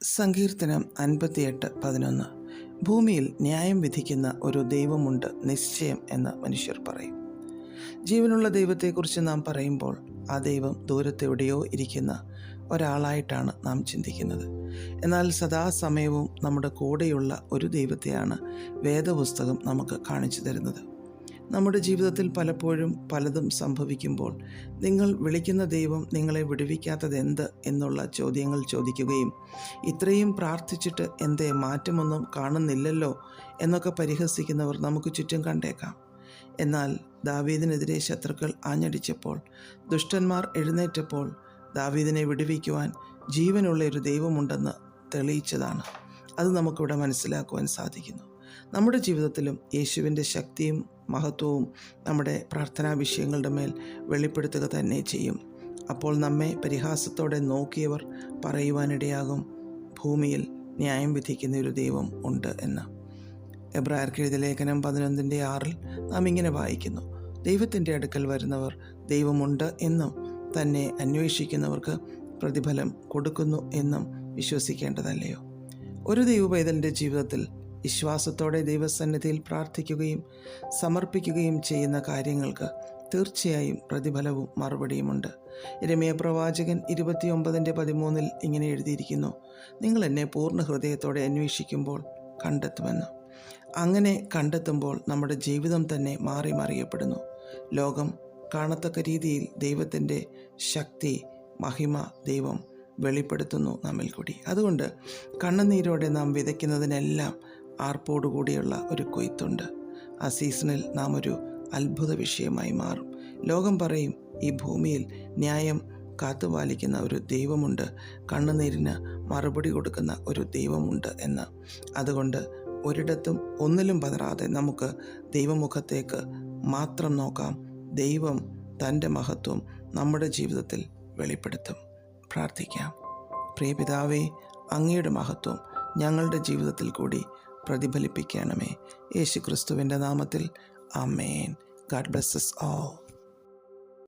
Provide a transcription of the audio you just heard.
സങ്കീർത്തനം 58:11. ഭൂമിയിൽ ന്യായം വിധിക്കുന്ന ഒരു ദൈവമുണ്ട് നിശ്ചയം എന്ന് മനുഷ്യർ പറയും. ജീവനുള്ള ദൈവത്തെക്കുറിച്ച് നാം പറയുമ്പോൾ ആ ദൈവം ദൂരത്തെവിടെയോ ഇരിക്കുന്ന ഒരാളായിട്ടാണ് നാം ചിന്തിക്കുന്നത്. എന്നാൽ സദാസമയവും നമ്മുടെ കൂടെയുള്ള ഒരു ദൈവത്തെയാണ് വേദപുസ്തകം നമുക്ക് കാണിച്ചു തരുന്നത്. നമ്മുടെ ജീവിതത്തിൽ പലപ്പോഴും പലതും സംഭവിക്കുമ്പോൾ നിങ്ങൾ വിളിക്കുന്ന ദൈവം നിങ്ങളെ വിടുവിക്കാത്തത് എന്ത് എന്നുള്ള ചോദ്യങ്ങൾ ചോദിക്കുകയും ഇത്രയും പ്രാർത്ഥിച്ചിട്ട് എന്തേ മാറ്റമൊന്നും കാണുന്നില്ലല്ലോ എന്നൊക്കെ പരിഹസിക്കുന്നവർ നമുക്ക് ചുറ്റും കണ്ടേക്കാം. എന്നാൽ ദാവീദിനെതിരെ ശത്രുക്കൾ ആഞ്ഞടിച്ചപ്പോൾ, ദുഷ്ടന്മാർ എഴുന്നേറ്റപ്പോൾ ദാവീദിനെ വിടുവിക്കുവാൻ ജീവനുള്ള ഒരു ദൈവമുണ്ടെന്ന് തെളിയിച്ചതാണ്. അത് നമുക്കിവിടെ മനസ്സിലാക്കുവാൻ സാധിക്കുന്നു. നമ്മുടെ ജീവിതത്തിലും യേശുവിൻ്റെ ശക്തിയും മഹത്വവും നമ്മുടെ പ്രാർത്ഥനാ വിഷയങ്ങളുടെ മേൽ വെളിപ്പെടുത്തുക തന്നെ ചെയ്യും. അപ്പോൾ നമ്മെ പരിഹാസത്തോടെ നോക്കിയവർ പറയുവാനിടയാകും, ഭൂമിയിൽ ന്യായം വിധിക്കുന്ന ഒരു ദൈവം ഉണ്ട് എന്ന്. എബ്രായർക്ക് എഴുതിയ ലേഖനം 11:6 നാം ഇങ്ങനെ വായിക്കുന്നു: ദൈവത്തിൻ്റെ അടുക്കൽ വരുന്നവർ ദൈവമുണ്ട് എന്നും തന്നെ അന്വേഷിക്കുന്നവർക്ക് പ്രതിഫലം കൊടുക്കുന്നു എന്നും വിശ്വസിക്കേണ്ടതല്ലയോ? ഒരു ദൈവപൈതലിൻ്റെ ജീവിതത്തിൽ വിശ്വാസത്തോടെ ദൈവസന്നിധിയിൽ പ്രാർത്ഥിക്കുകയും സമർപ്പിക്കുകയും ചെയ്യുന്ന കാര്യങ്ങൾക്ക് തീർച്ചയായും പ്രതിഫലവും മറുപടിയുമുണ്ട്. യിരെമ്യാ പ്രവാചകൻ 29:13 ഇങ്ങനെ എഴുതിയിരിക്കുന്നു: നിങ്ങൾ എന്നെ പൂർണ്ണ ഹൃദയത്തോടെ അന്വേഷിക്കുമ്പോൾ കണ്ടെത്തുമെന്ന്. അങ്ങനെ കണ്ടെത്തുമ്പോൾ നമ്മുടെ ജീവിതം തന്നെ മാറി മറിയപ്പെടുന്നു. ലോകം കാണത്തക്ക രീതിയിൽ ദൈവത്തിൻ്റെ ശക്തി, മഹിമ ദൈവം വെളിപ്പെടുത്തുന്നു നമ്മിൽ കൂടി. അതുകൊണ്ട് കണ്ണുനീരോടെ നാം വിതയ്ക്കുന്നതിനെല്ലാം ആർപ്പോടുകൂടിയുള്ള ഒരു കൊയ്ത്തുണ്ട്. ആ സീസണിൽ നാം ഒരു അത്ഭുത വിഷയമായി മാറും. ലോകം പറയും, ഈ ഭൂമിയിൽ ന്യായം കാത്തുപാലിക്കുന്ന ഒരു ദൈവമുണ്ട്, കണ്ണുനീരിന് മറുപടി കൊടുക്കുന്ന ഒരു ദൈവമുണ്ട് എന്ന്. അതുകൊണ്ട് ഒരിടത്തും ഒന്നിലും പതറാതെ നമുക്ക് ദൈവമുഖത്തേക്ക് മാത്രം നോക്കാം. ദൈവം തൻ്റെ മഹത്വം നമ്മുടെ ജീവിതത്തിൽ വെളിപ്പെടുത്തും. പ്രാർത്ഥിക്കാം. പ്രിയ പിതാവേ, അങ്ങയുടെ മഹത്വം ഞങ്ങളുടെ ജീവിതത്തിൽ കൂടി പ്രതിഫലിപ്പിക്കണമേ. യേശു ക്രിസ്തുവിൻ്റെ നാമത്തിൽ ആമേൻ. God bless us all.